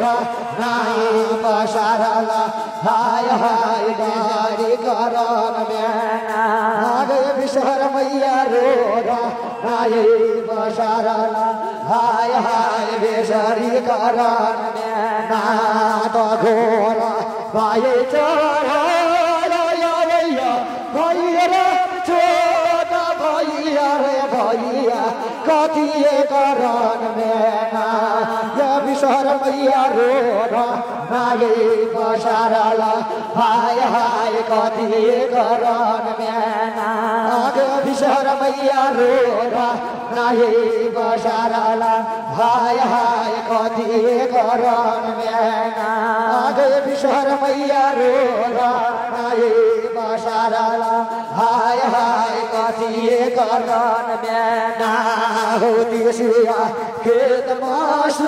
रा नाई बशारला हाय हाय गारी करन में आगे विशर मैया रो रा नाई बशारला हाय हाय विशरी करन में ना तो घोरा भाई चोरा या भैया भैया छोटा भैया रे भैया कथिए करन में ना या विशर मैया रो रा नाई बशारला हाय हाय कथिए करन में ना आगे विशर मैया रो रा नाई बशारला हाय हाय कथिए करन में ना आगे विशर मैया रो रा नाई बशारला हाय हाय कथिए करन में ना होती सिया खेत मासो